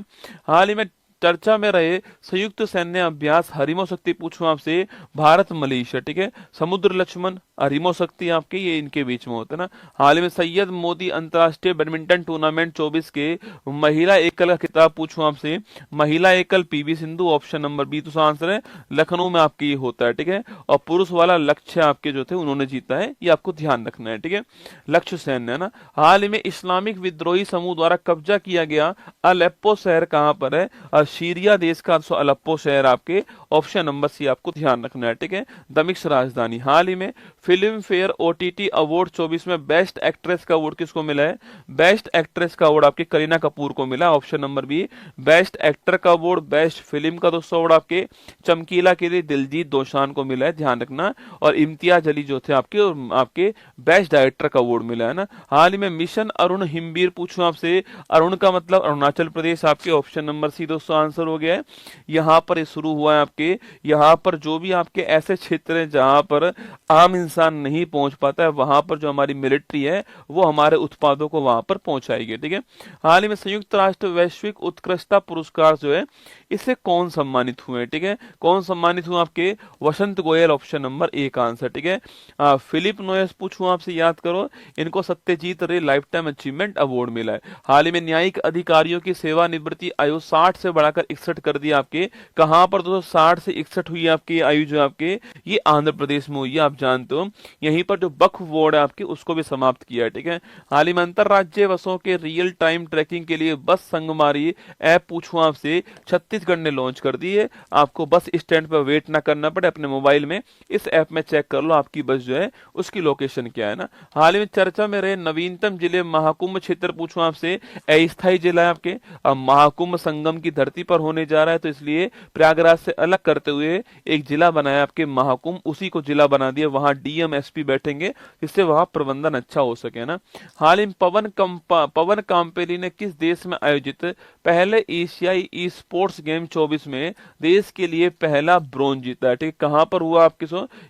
हाल ही में चर्चा में रहे संयुक्त सैन्य अभ्यास हरिमो शक्ति पूछूं आपसे, भारत मलेशिया, ठीक है। समुद्र लक्ष्मण हरिमो शक्ति आपके ये इनके बीच में होता है ना। हाल ही में सैयद मोदी अंतरराष्ट्रीय बैडमिंटन टूर्नामेंट 24 के महिला एकल का खिताब पूछूं आपसे, महिला एकल P V Sindhu, option number B तो आंसर है, लखनऊ में आपके ये होता है, ठीक है। और पुरुष वाला लक्ष्य आपके जो थे उन्होंने जीता है, ये आपको ध्यान रखना है, ठीक है। लक्ष्य सैन्य है ना। हाल ही में इस्लामिक विद्रोही समूह द्वारा कब्जा किया गया अलेप्पो शहर कहां पर है, सीरिया देश का अलेप्पो शहर आपके, ऑप्शन नंबर सी आपको ध्यान रखना है, ठीक है। दमिश्क राजधानी। हाल ही में फिल्म फेयर ओटीटी अवार्ड 24 में बेस्ट एक्ट्रेस का अवार्ड किसको मिला है, बेस्ट एक्ट्रेस का अवार्ड आपके करीना कपूर को मिला, option number B. Best actor का अवार्ड, बेस्ट फिल्म का दोस्तों अवार्ड आपके चमकीला के लिए दिलजीत दोसांझ को मिला है, ध्यान रखना। और इम्तियाज अली जो थे आपके बेस्ट डायरेक्टर का अवार्ड मिला है ना। हाल ही में मिशन अरुण हिमवीर पूछूं आपसे, अरुण का मतलब अरुणाचल प्रदेश आपके, ऑप्शन नंबर सी दोस्तों आंसर हो गया है। यहाँ पर ये शुरू हुआ है आपके, यहाँ पर जो भी आपके ऐसे क्षेत्र हैं जहां पर आम इंसान नहीं पहुंच पाता है, वहां पर जो हमारी मिलिट्री है वो हमारे उत्पादों को वहां पर पहुंचाएगी, ठीक है। हाल ही में संयुक्त राष्ट्र वैश्विक उत्कृष्टता पुरस्कार जो है इससे कौन सम्मानित हुए हैं, ठीक है। कौन सम्मानित हुए आपके, वसंत गोयल, ऑप्शन नंबर ए का आंसर, ठीक है। फिलिप नोयस पूछूं आपसे, याद करो, इनको सत्यजीत रे लाइफ टाइम अचीवमेंट अवार्ड मिला है। हाल ही में न्यायिक अधिकारियों की सेवानिवृत्ति आयु 60 से बढ़ाकर 61 कर दी आपके, कहां पर दोस्तों 60 से 61 हुई आपकी आयु जो आपके, ये आंध्र प्रदेश में हुई है, आप जानते हो। यहीं पर जो वक्फ बोर्ड है आपके उसको भी समाप्त किया है, ठीक है। हाल ही में अंतरराज्यीय बसों के रियल टाइम ट्रैकिंग के लिए बस संगमारी ऐप पूछूं आपसे, छत्तीसगढ़ ने लॉन्च कर दी है। आपको बस स्टैंड पर वेट ना करना पड़े, अपने मोबाइल में इस ऐप में चेक कर लो आपकी बस जो है उसकी लोकेशन क्या है ना। हाल ही में चर्चा में रहे नवीनतम जिले महाकुंभ क्षेत्र पूछूं आपसे, अस्थायी जिला है आपके, अब महाकुंभ संगम की धरती पर होने जा रहा है तो इसलिए प्रयागराज से अलग करते हुए एक जिला बनाया आपके महाकुंभ, उसी को जिला बना दिया, वहां डीएम एसपी बैठेंगे जिससे वहां प्रबंधन अच्छा हो सके ना। हाल ही में पवन काम्पेली ने किस देश में आयोजित पहले एशियाई ई स्पोर्ट्स गेम 24 में देश के लिए पहला ब्रॉन्ज जीता है, ठीक है। कहां पर हुआ आपके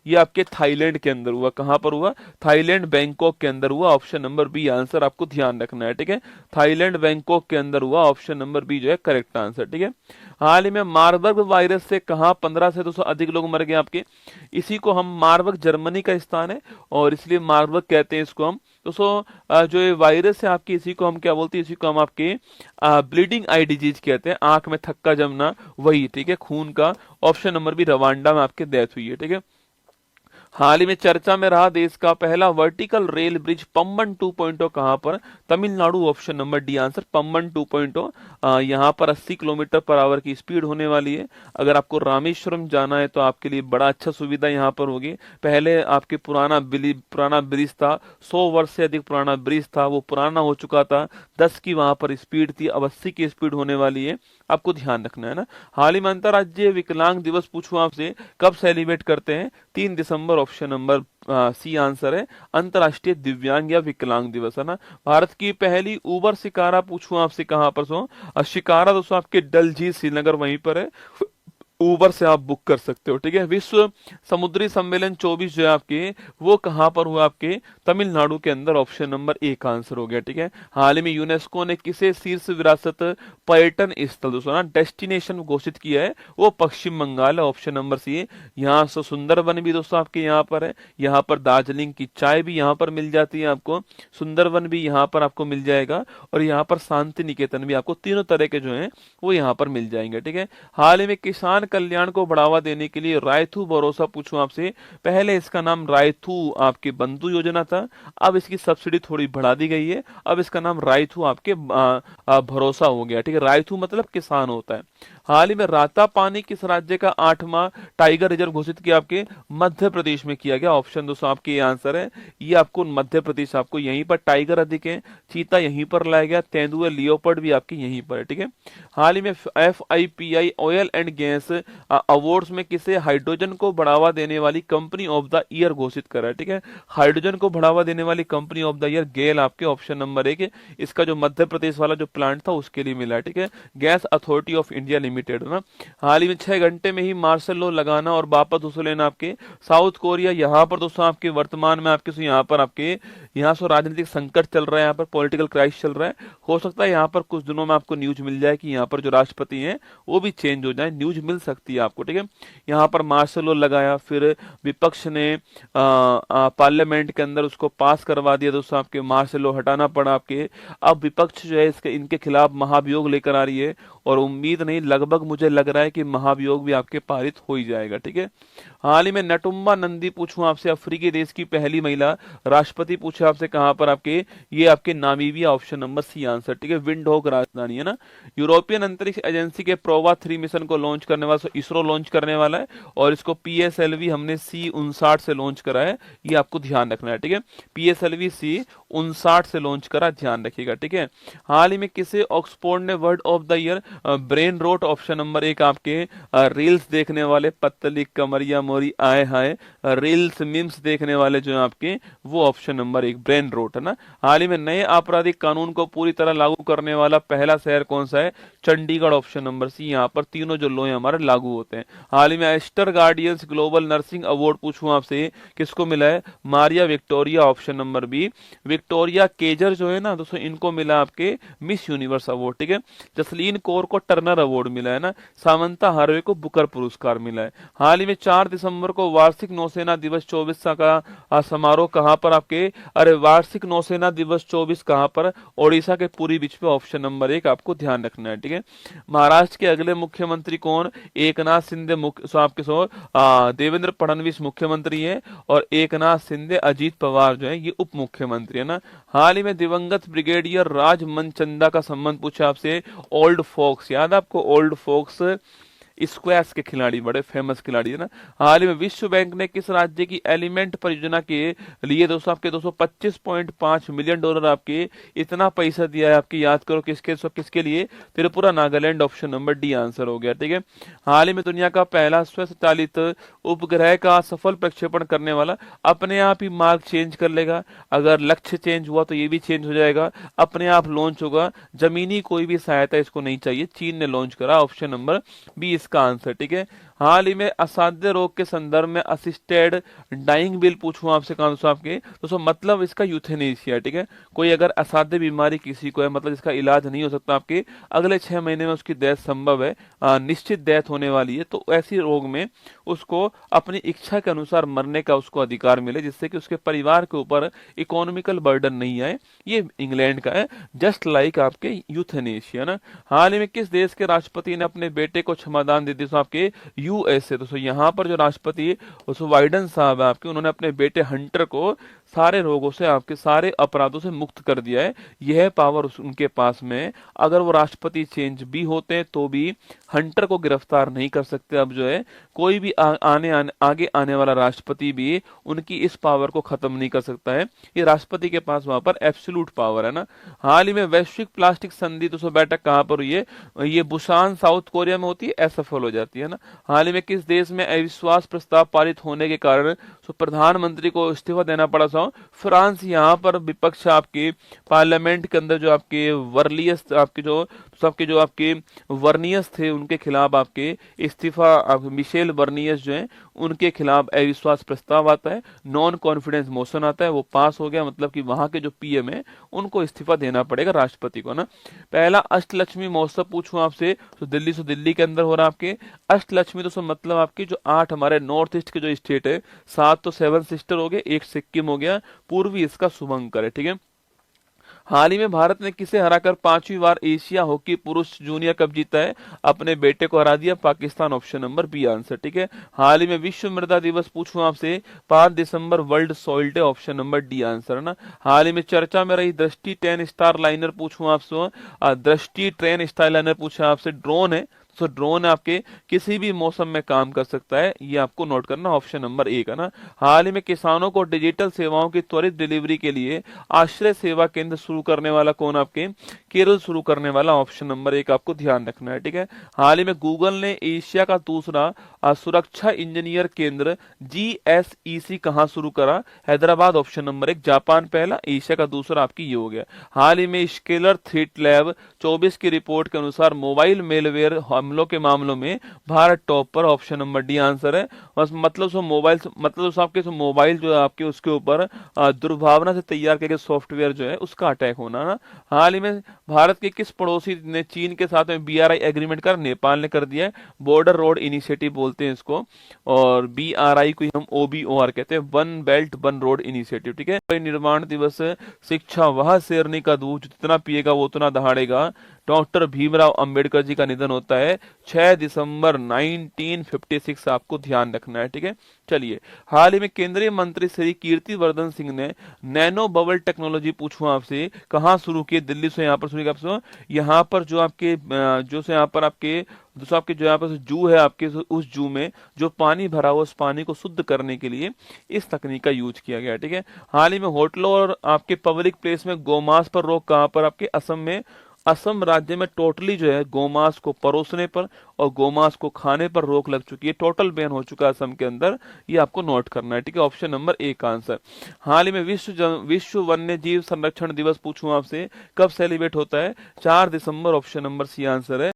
ये आपके थाईलैंड के अंदर हुआ, कहां पर हुआ, थाईलैंड बैंकॉक के अंदर हुआ, ऑप्शन नंबर बी आंसर आपको ध्यान रखना है, ठीक है। थाईलैंड बैंकॉक के अंदर हुआ, ऑप्शन नंबर बी जो है करेक्ट आंसर, ठीक है। हाल ही में मार्बर्ग वायरस से कहां 15 से 200 अधिक लोग मर गए आपके, इसी को हम मार्बर्ग जर्मनी का स्थान है और इसलिए मार्बर्ग कहते हैं इसको हम दोस्तों। जो ये वायरस है आपकी, इसी को हम क्या बोलते हैं, इसी को हम आपके ब्लीडिंग आई डिजीज कहते हैं, आंख में थक्का जमना, वही, ठीक है, खून का, ऑप्शन नंबर बी रवांडा में आपके डेथ हुई है, ठीक है। हाल ही में चर्चा में रहा देश का पहला वर्टिकल रेल ब्रिज पम्बन 2.0 कहां पर, Tamil Nadu, option number D answer, Pamban 2.0। यहां पर 80 किलोमीटर पर आवर की स्पीड होने वाली है। अगर आपको रामेश्वरम जाना है तो आपके लिए बड़ा अच्छा सुविधा यहां पर होगी। पहले आपके पुराना ब्रिज था, 100 वर्ष से अधिक पुराना ब्रिज था, वो पुराना हो चुका था, 10 की वहां पर स्पीड थी, अब 80 की स्पीड होने वाली है, आपको ध्यान रखना है ना। हाल ही में अंतर्राज्यीय विकलांग दिवस पूछूं आपसे, कब सेलिब्रेट करते हैं, 3 दिसंबर, ऑप्शन नंबर सी आंसर है, अंतर्राष्ट्रीय दिव्यांग या विकलांग दिवस है ना। भारत की पहली उबर शिकारा पूछूं आपसे, कहां पर शिकारा दोस्तों आपके डल झील श्रीनगर वहीं पर है, उबर से आप बुक कर सकते हो, ठीक है। विश्व समुद्री सम्मेलन 24 जो है आपके, वो कहां पर हुआ आपके, तमिलनाडु के अंदर, ऑप्शन नंबर ए का आंसर हो गया, ठीक है। हाल ही में यूनेस्को ने किसे शीर्ष विरासत पर्यटन स्थल दोस्तों ना डेस्टिनेशन घोषित किया है, वो पश्चिम बंगाल है, ऑप्शन नंबर सी है। यहाँ से सुंदरवन भी दोस्तों आपके यहाँ पर है, यहाँ पर दार्जिलिंग की चाय भी यहाँ पर मिल जाती है आपको, सुंदरवन भी यहाँ पर आपको मिल जाएगा, और यहाँ पर शांति निकेतन भी, आपको तीनों तरह के जो है वो यहाँ पर मिल जाएंगे, ठीक है। हाल ही में किसान कल्याण को बढ़ावा देने के लिए रायथू भरोसा पूछूं आपसे, पहले इसका नाम रायथू आपके बंधु योजना था, अब इसकी सब्सिडी थोड़ी बढ़ा दी गई है, अब इसका नाम रायथू आपके भरोसा हो गया, ठीक है। रायथू मतलब किसान होता है। हाल ही में राता पानी किस राज्य का 8वां टाइगर रिजर्व घोषित किया, आपके मध्य प्रदेश में किया गया, ऑप्शन दोस्तों आपके ये आंसर है, ये आपको मध्य प्रदेश, आपको यहीं पर टाइगर अधिक है, चीता यहीं पर लाया गया, तेंदुआ लियोपर्ड भी आपके यहीं पर है, ठीक है। हाल ही में FIPI oil and gas awards में किसे हाइड्रोजन को बढ़ावा देने वाली कंपनी ऑफ द ईयर घोषित करा है, ठीक है। हाइड्रोजन को बढ़ावा देने वाली कंपनी ऑफ द ईयर गेल आपके, ऑप्शन नंबर 1, इसका जो मध्य प्रदेश वाला जो प्लांट था उसके लिए मिला है, ठीक है। Gas authority of India limited limited है ना। हाल ही में 6 घंटे में ही मार्शल लॉ लगाना और वापस उसे लेना आपके साउथ कोरिया, यहाँ पर दोस्तों आपके वर्तमान में आपके यहाँ पर आपके यहाँ से राजनीतिक संकट चल रहा है, यहाँ पर पॉलिटिकल क्राइसिस चल रहा है। हो सकता है यहाँ पर कुछ दिनों में आपको न्यूज मिल जाए कि यहाँ पर जो राष्ट्रपति हैं वो भी चेंज हो जाए, न्यूज मिल सकती है आपको, ठीक है। यहाँ पर मार्शल लॉ लगाया, फिर विपक्ष ने पार्लियामेंट के अंदर उसको पास करवा दिया दोस्तों, आपके मार्शल लॉ हटाना पड़ा आपके। अब विपक्ष जो है इसके इनके खिलाफ महाभियोग लेकर आ रही है और उम्मीद नहीं, लगभग मुझे लग रहा है कि महाभियोग भी आपके पारित हो ही जाएगा, ठीक है। हाल ही में नटुम्बा नंदी पूछूं आपसे, अफ्रीकी देश की पहली महिला राष्ट्रपति पूछे आपसे कहां पर, आपके ये आपके Namibia, option number C answer, ठीक है। विंडहोक राजधानी है ना। यूरोपियन अंतरिक्ष एजेंसी के प्रोवा 3 मिशन को लॉन्च करने वाला इसरो लॉन्च करने वाला है और इसको PSLV हमने C59 से लॉन्च करा है, ये आपको ध्यान रखना है, ठीक है। PSLV C59 से लॉन्च करा, ध्यान रखिएगा, ठीक है। हाल ही में किसे ऑक्सफोर्ड ने word of the year brain rot, option number 1 आपके रील्स देखने वाले, पतली कमरिया मोरी आए हाय, रील्स मीम्स देखने वाले जो आपके वो ऑप्शन नंबर 1 ब्रेन रोट है ना। हाल ही में नए आपराधिक कानून को पूरी तरह लागू करने वाला पहला शहर कौन सा है, चंडीगढ़, ऑप्शन नंबर सी। यहाँ पर तीनों जो लॉ हमारे लागू होते हैं। हाल ही में Aster Guardians global nursing award पूछूं आपसे किसको मिला है, Maria Victoria, option number B. Victoria केजर जो है ना दोस्तों, इनको मिला आपके मिस यूनिवर्स अवार्ड, ठीक है। जसलीन कौर को टर्नर अवार्ड मिला है ना। सामंता हार्वे को बुकर पुरस्कार मिला है। हाल ही में 4 दिसंबर को वार्षिक नौसेना दिवस 24 का समारोह कहां पर आपके, अरे वार्षिक नौसेना दिवस 24 कहां पर, ओडिशा के पुरी बीच पे, ऑप्शन नंबर 1 आपको ध्यान रखना है, ठीक है। महाराष्ट्र के अगले मुख्यमंत्री कौन, एकनाथ शिंदे आपके देवेंद्र फडणवीस मुख्यमंत्री है और एकनाथ शिंदे, अजीत पवार जो है ये उप मुख्यमंत्री है ना। हाल ही में दिवंगत ब्रिगेडियर राज मनचंदा का संबंध पूछा आपसे, ओल्ड फोक्स, याद आपको ओल्ड फोक्स स्क्वैश के खिलाड़ी, बड़े फेमस खिलाड़ी है ना। हाल ही में विश्व बैंक ने किस राज्य की एलिमेंट परियोजना के लिए दोस्तों आपके 225.5 मिलियन डॉलर आपके इतना पैसा दिया है, आपकी याद करो किसके लिए, Tripura Nagaland, option number D answer हो गया, ठीक है। हाल ही में दुनिया का पहला स्वचालित उपग्रह का सफल प्रक्षेपण करने वाला अपने आप ही मार्ग चेंज कर लेगा, अगर लक्ष्य चेंज हुआ तो ये भी चेंज हो जाएगा, अपने आप लॉन्च होगा, जमीनी कोई भी सहायता इसको नहीं चाहिए, चीन ने लॉन्च करा, ऑप्शन नंबर बी इसका आंसर, ठीक है। हाल ही में असाध्य रोग के संदर्भ में असिस्टेड डाइंग बिल पूछूं आपसे कहां दोस्तों आपके, दोस्तों मतलब इसका यूथेनेशिया, ठीक है। कोई अगर असाध्य बीमारी किसी को है, मतलब इसका इलाज नहीं हो सकता आपके, अगले 6 महीने में उसकी डेथ संभव है, निश्चित डेथ होने वाली है, तो ऐसी रोग में उसको अपनी इच्छा के अनुसार मरने का उसको अधिकार मिले, जिससे कि उसके परिवार के ऊपर इकोनॉमिकल बर्डन नहीं आए। ये इंग्लैंड का है, जस्ट लाइक आपके यूथेनेशिया ना। हाल ही में किस देश के राष्ट्रपति ने अपने बेटे को क्षमादान दे दी, तो आपके USA, दोस्तों यहाँ पर जो राष्ट्रपति बाइडेन साहब है आपके, उन्होंने अपने बेटे हंटर को सारे रोगों से, आपके सारे अपराधों से मुक्त कर दिया है। यह पावर उनके पास में, अगर वो राष्ट्रपति चेंज भी होते हैं तो भी हंटर को गिरफ्तार नहीं कर सकते। अब जो है कोई भी आगे आने वाला राष्ट्रपति भी उनकी इस पावर को खत्म नहीं कर सकता है, ये राष्ट्रपति के पास वहां पर एब्सोल्यूट पावर है ना। हाल ही में वैश्विक प्लास्टिक संधि दोस्तों बैठक कहां पर हुई है, ये बुसान साउथ कोरिया में होती है, असफल हो जाती है ना। हाल ही में किस देश में अविश्वास प्रस्ताव पारित होने के कारण प्रधानमंत्री को इस्तीफा देना पड़ा, फ्रांस। यहाँ पर विपक्ष आपके पार्लियामेंट के अंदर जो आपके वर्लियस आपके वर्नियस थे, उनके खिलाफ आपके इस्तीफा, मिशेल वर्नियस जो है उनके खिलाफ अविश्वास प्रस्ताव आता है, नॉन कॉन्फिडेंस मोशन आता है, वो पास हो गया, मतलब कि वहां के जो PM है उनको इस्तीफा देना पड़ेगा राष्ट्रपति को ना। पहला अष्टलक्ष्मी महोत्सव पूछूं आपसे, तो दिल्ली के अंदर हो रहा है आपके अष्टलक्ष्मी, तो मतलब आपकी जो 8 हमारे नॉर्थ ईस्ट के जो स्टेट है, 7 तो 7 सिस्टर हो गए, 1 सिक्किम हो गया, पूर्वी इसका शुभंकर है, ठीक है। हाल ही में भारत ने किसे हराकर 5वीं बार एशिया हॉकी पुरुष जूनियर कप जीता है, अपने बेटे को हरा दिया, Pakistan, option number B answer, ठीक है। हाल ही में विश्व मृदा दिवस पूछूं आपसे, 5 दिसंबर world soil day, option number D answer है ना। हाल ही में चर्चा में रही दृष्टि ट्रेन स्टार लाइनर पूछूं आपसे, दृष्टि ट्रेन स्टार लाइनर पूछा आपसे, ड्रोन है, तो ड्रोन आपके किसी भी मौसम में काम कर सकता है, ये आपको नोट करना, ऑप्शन नंबर 1 है ना। हाल ही में किसानों को डिजिटल सेवाओं की त्वरित डिलीवरी के लिए आश्रय सेवा केंद्र शुरू करने वाला कौन, आपके केरल शुरू करने वाला, ऑप्शन नंबर 1 आपको ध्यान रखना है, ठीक है। हाल ही में गूगल ने एशिया का दूसरा सुरक्षा इंजीनियर केंद्र GSEC कहां शुरू करा, हैदराबाद, ऑप्शन नंबर 1। जापान पहला, एशिया का दूसरा, आपकी ये हो गया। हाल ही में स्केलर थ्रेट लैब 2024 की रिपोर्ट के अनुसार मोबाइल मेलवेयर हमलों के मामलों में भारत टॉप पर, ऑप्शन नंबर डी आंसर है। बस मतलब सो मोबाइल, मतलब सो आपके मोबाइल जो है आपके उसके ऊपर दुर्भावना से तैयार किए गए सॉफ्टवेयर जो है उसका अटैक होना ना। हाल ही में भारत के किस पड़ोसी ने चीन के साथ में BRI एग्रीमेंट कर, नेपाल ने कर दिया है। बॉर्डर रोड इनिशिएटिव बोलते हैं इसको, और BRI को ही हम OBOR कहते हैं, one belt one road initiative, ठीक है। निर्माण दिवस, शिक्षा वह शेरनी का दूध जितना पिएगा वो उतना दहाड़ेगा। डॉक्टर भीमराव अंबेडकर जी का निधन होता है 6 दिसंबर 1956, आपको ध्यान रखना है, ठीक है। चलिए, हाल ही में केंद्रीय मंत्री श्री कीर्तिवर्धन सिंह ने नैनो बबल टेक्नोलॉजी, पूछूं आपसे, कहाँ शुरू की? दिल्ली से यहाँ पर शुरू किया। यहाँ पर जो आपके जो से यहाँ पर आपके दोस्तों आपके जो यहाँ पर जू है आपके, उस जू में जो पानी भरा हुआ उस पानी को शुद्ध करने के लिए इस तकनीक का यूज किया गया, ठीक है। हाल ही में होटलों और आपके पब्लिक प्लेस में गोमांस पर रोक कहाँ पर? आपके असम में। असम राज्य में टोटली जो है गोमांस को परोसने पर और गोमांस को खाने पर रोक लग चुकी है, टोटल बैन हो चुका है असम के अंदर, ये आपको नोट करना है, ठीक है। ऑप्शन नंबर ए का आंसर। हाल ही में विश्व वन्य जीव संरक्षण दिवस, पूछूं आपसे, कब सेलिब्रेट होता है? 4 दिसंबर, ऑप्शन नंबर सी आंसर है।